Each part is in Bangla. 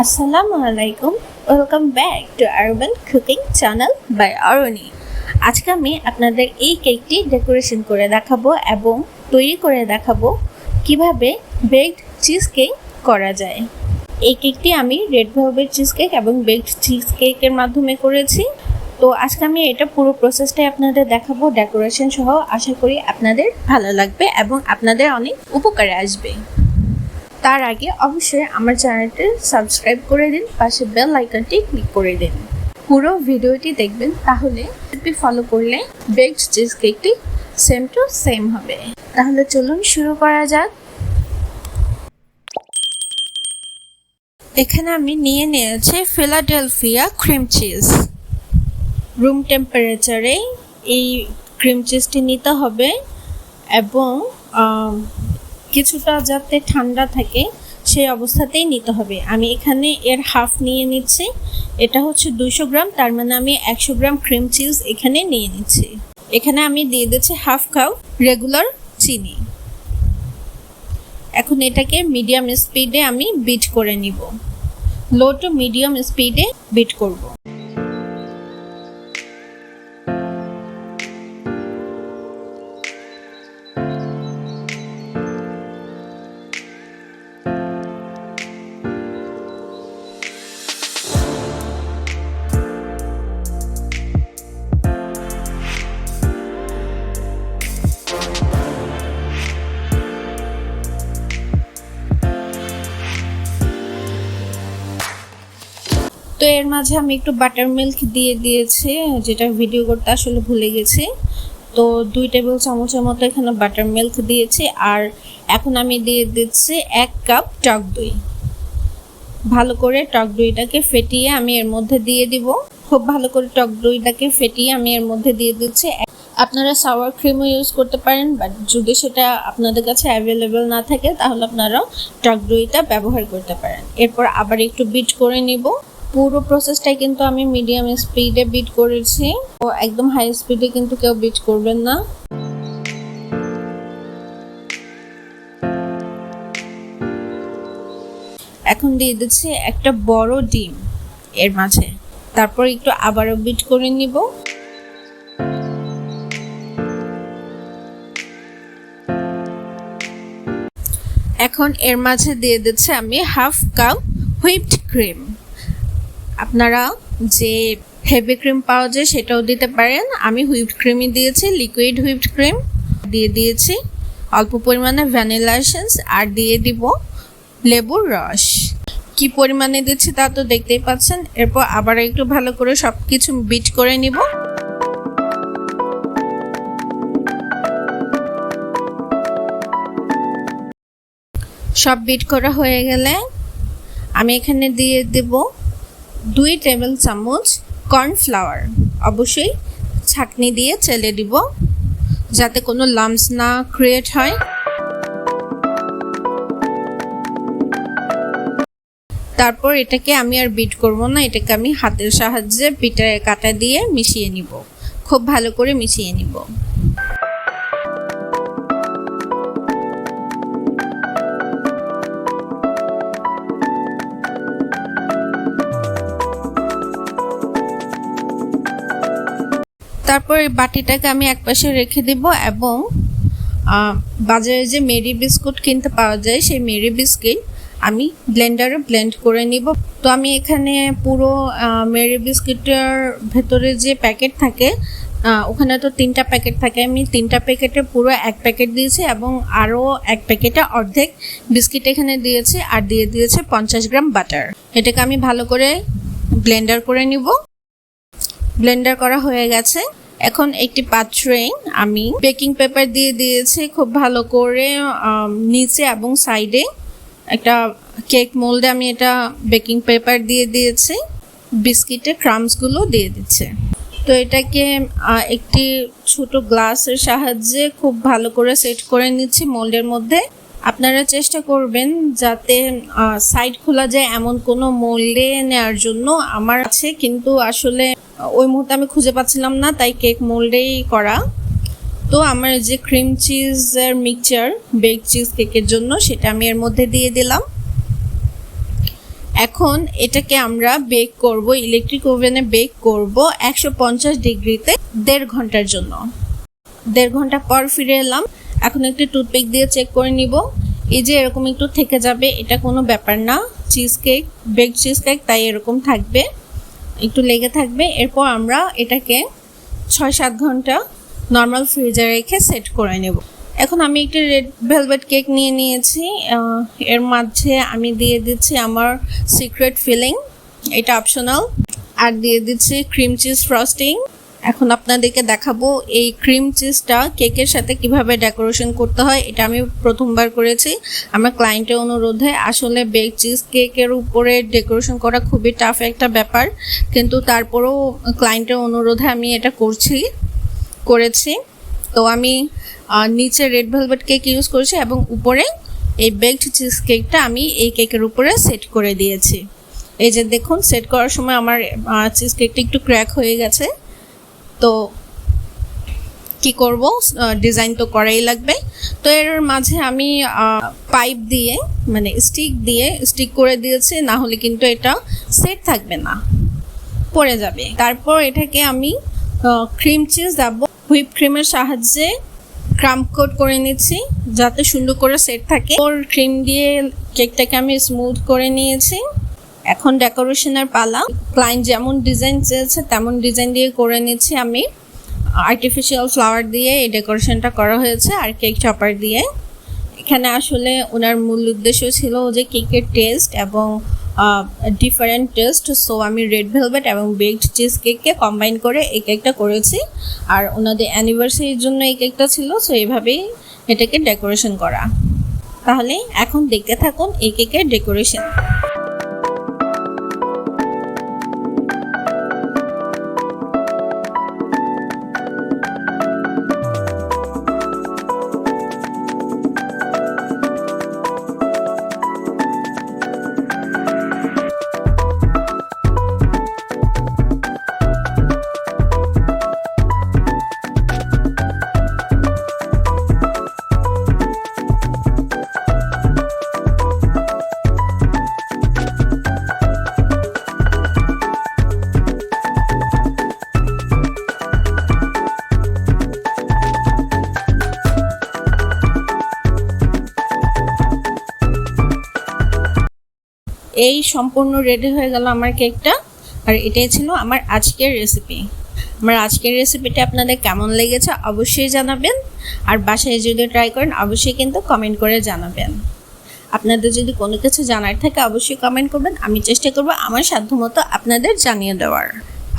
আসসালামু আলাইকুম, welcome back to urban cooking channel by Aroni. আজকে আমি আপনাদের এই কেকটি ডেকোরেশন করে দেখাবো এবং তৈরি করে দেখাবো কিভাবে বেকড চিজ কেক করা যায়। এই কেকটি আমি রেড ভেলভেট চিজ কেক এবং বেকড চিজ কেকের মাধ্যমে করেছি। তো আজকে আমি এটা পুরো প্রসেসটাই আপনাদের দেখাবো ডেকোরেশন সহ। আশা করি আপনাদের ভালো লাগবে এবং আপনাদের অনেক উপকারে আসবে। তার আগে অবশ্যই আমার চ্যানেলটি সাবস্ক্রাইব করে দিন, পাশে বেল আইকনটি ক্লিক করে দিন। পুরো ভিডিওটি দেখবেন, তাহলে রেসিপি ফলো করলে বেকড চিজ কেকটি সেম টু সেম হবে। তাহলে চলুন শুরু করা যাক। এখানে আমি নিয়েছি ফিলাডেলফিয়া ক্রিম চিজ। রুম টেম্পারেচারে এই ক্রিম চিজটি নিতে হবে এবং কিছুটা যাতে ঠান্ডা থাকে সেই অবস্থাতেই নিতে হবে। আমি এখানে এর হাফ নিয়ে নিচ্ছি। এটা হচ্ছে 200 গ্রাম, তার মানে আমি 100 গ্রাম ক্রিম চিজ এখানে নিয়ে নিচ্ছি। এখানে আমি দিয়ে দিচ্ছি হাফ কাপ রেগুলার চিনি। এখন এটাকে মিডিয়াম স্পিডে আমি বিট করে নিব। লো টু মিডিয়াম স্পিডে বিট করব। তো এর মাঝে আমি একটু বাটার মিল্ক দিয়ে দিয়েছি, যেটা ভিডিও করতে আসলে ভুলে গেছি। তো 2 টেবিল চামচের মতো এখানে বাটার মিল্ক দিয়েছি। আর এখন আমি দিয়ে দিচ্ছি 1 কাপ টক দই। ভালো করে টক দইটাকে ফেটিয়ে আমি এর মধ্যে দিয়ে দিব। খুব ভালো করে টক দইটাকে ফেটিয়ে আমি এর মধ্যে দিয়ে দিচ্ছি। আপনারা সাওয়ার ক্রিমও ইউজ করতে পারেন, বাট যদি সেটা আপনাদের কাছে অ্যাভেলেবেল না থাকে তাহলে আপনারা টক দইটা ব্যবহার করতে পারেন। এরপর আবার একটু বিট করে নিব। পুরো প্রসেসটাই কিন্তু আমি মিডিয়াম স্পিডে বিট করেছি, তো একদম হাই স্পিডে কিন্তু কেউ বিট করবেন না। এখন দিয়ে দিচ্ছি একটা বড় ডিম এর মাঝে, তারপর একটু আবারও বিট করে নিব। এখন এর মাঝে দিয়ে দিচ্ছি আমি হাফ কাপ হুইপড ক্রিম। আপনারা যে হেভি ক্রিম পাওয়া যায় সেটাও দিতে পারেন। আমি হুইপড ক্রিমই দিয়েছি, লিকুইড হুইপড ক্রিম দিয়ে দিয়েছি। অল্প পরিমাণে ভ্যানিলা এসেন্স আর দিয়ে দিব লেবুর রস। কি পরিমাণে দিচ্ছি তা তো দেখতেই পাচ্ছেন। এরপর আবার একটু ভালো করে সবকিছু বিট করে নিব। সব বিট করা হয়ে গেলে আমি এখানে দিয়ে দেব 2 টেবিল চামচ কর্নফ্লাওয়ার। অবশ্যই ছাঁকনি দিয়ে চেলে দিব যাতে কোনো লাম্পস না ক্রিয়েট হয়। তারপর এটাকে আমি আর বিট করব না, এটাকে আমি হাতের সাহায্যে পিঠার কাঁটা দিয়ে মিশিয়ে নিব। খুব ভালো করে মিশিয়ে নিব। তারপর এই বাটিটাকে আমি একপাশে রেখে দিব এবং বাজারে যে মেরি বিস্কুট কিনতে পাওয়া যায় সেই মেরি বিস্কিট আমি ব্লেন্ডারে ব্লেন্ড করে নিব। তো আমি এখানে পুরো মেরি বিস্কিটের ভেতরে যে প্যাকেট থাকে, ওখানে তো 3টা প্যাকেট থাকে, আমি 3টা প্যাকেটে পুরো 1 প্যাকেট দিয়েছি এবং আরও 1 প্যাকেটে অর্ধেক বিস্কিট এখানে দিয়েছি আর দিয়ে দিয়েছে 50 গ্রাম বাটার। এটাকে আমি ভালো করে ব্লেন্ডার করে নিব। ব্লেন্ডার করা হয়ে গেছে। এখন একটি পাত্রে আমি বেকিং পেপার দিয়ে দিয়েছি খুব ভালো করে নিচে এবং সাইডে। একটা কেক মোল্ডে আমি এটা বেকিং পেপার দিয়ে দিয়েছি। বিস্কিটের ক্রাম্বসগুলো দিয়ে দিচ্ছে। তো এটাকে একটি ছোট গ্লাসের সাহায্যে খুব ভালো করে সেট করে নিচ্ছি মোল্ডের মধ্যে। আপনারা চেষ্টা করবেন যাতে সাইড খোলা যায় এমন কোনো মোল্ডে নেওয়ার জন্য। আমার আছে, কিন্তু আসলে ওই মুহূর্তে আমি খুঁজে পাচ্ছিলাম না, তাই কেক মোল্ডেই করা। তো আমার যে ক্রিম চিজের মিক্সচার বেক চিজ কেকের জন্য সেটা আমি এর মধ্যে দিয়ে দিলাম। এখন এটাকে আমরা বেক করব, ইলেকট্রিক ওভেনে বেক করব 150 ডিগ্রিতে 1.5 ঘন্টার জন্য। 1.5 ঘন্টা পর ফিরে এলাম। এখন একটি টুথপিক দিয়ে চেক করে নিব। এই যে এরকম একটু থেকে যাবে, এটা কোনো ব্যাপার না, বেকড চিজ কেক তাই এরকম থাকবে, একটু লেগে থাকবে। এরপর আমরা এটাকে 6-7 ঘন্টা নর্মাল ফ্রিজে রেখে সেট করে নেব। এখন আমি একটি রেড ভেলভেট কেক নিয়ে নিয়েছি। এর মাঝে আমি দিয়ে দিচ্ছি আমার সিক্রেট ফিলিং, এটা অপশনাল, আর দিয়ে দিচ্ছি ক্রিম চিজ ফ্রস্টিং। এখন আপনাদেরকে দেখাবো এই ক্রিম চিজটা কেকের সাথে কিভাবে ডেকোরেশন করতে হয়। এটা আমি প্রথমবার করেছি আমার ক্লায়েন্টের অনুরোধে। আসলে বেক চিজ কেকের উপরে ডেকোরেশন করা খুবই টাফ একটা ব্যাপার, কিন্তু তারপরেও ক্লায়েন্টের অনুরোধে আমি এটা করেছি। তো আমি নিচে রেড ভেলভেট কেক ইউজ করেছি এবং উপরে এই বেকড চিজ কেকটা আমি এই কেকের উপরে সেট করে দিয়েছি। এই যে দেখুন, সেট করার সময় আমার চিজ কেকটা একটু ক্র্যাক হয়ে গেছে। তো কি করব, ডিজাইন তো করাই লাগবে। তো এর মাঝে আমি পাইপ দিয়ে মানে স্টিক করে দিয়েছি, না হলে কিন্তু এটা সেট থাকবে না, পড়ে যাবে। তারপর এটাকে আমি ক্রিম চিজ দেবো, হুইপ ক্রিমের সাহায্যে ক্রাম্প কোট করে নিচ্ছি যাতে সুন্দর করে সেট থাকে। ওর ক্রিম দিয়ে কেকটাকে আমি স্মুথ করে নিয়েছি। এখন ডেকোরেশনের পালা। ক্লায়েন্ট যেমন ডিজাইন চেয়েছে তেমন ডিজাইন দিয়ে করে নিচ্ছি আমি। আর্টিফিশিয়াল ফ্লাওয়ার দিয়ে এই ডেকোরেশনটা করা হয়েছে আর কেক চপার দিয়ে। এখানে আসলে ওনার মূল উদ্দেশ্য ছিল যে কেকের টেস্ট এবং ডিফারেন্ট টেস্ট, সো আমি রেড ভেলভেট এবং বেকড চিজ কেককে কম্বাইন করে এই কেকটা করেছি। আর ওনাদের অ্যানিভার্সারির জন্য এই কেকটা ছিল, সো এইভাবেই এটাকে ডেকোরেশন করা। তাহলে এখন দেখতে থাকুন এই কেকের ডেকোরেশন। এই সম্পূর্ণ রেডি হয়ে গেল আমার কেকটা। আর এটাই ছিল আমার আজকের রেসিপি। আমার আজকের রেসিপিটা আপনাদের কেমন লেগেছে অবশ্যই জানাবেন, আর বাসায় যদি ট্রাই করেন অবশ্যই কিন্তু কমেন্ট করে জানাবেন। আপনাদের যদি কোনো কিছু জানার থাকে অবশ্যই কমেন্ট করবেন, আমি চেষ্টা করব আমার সাধ্যমতো আপনাদের জানিয়ে দেওয়ার।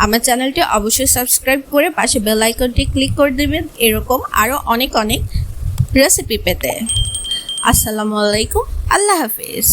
আমার চ্যানেলটি অবশ্যই সাবস্ক্রাইব করে পাশে বেল আইকনটি ক্লিক করে দেবেন এরকম আরও অনেক রেসিপি পেতে। আসসালামু আলাইকুম, আল্লাহ হাফিজ।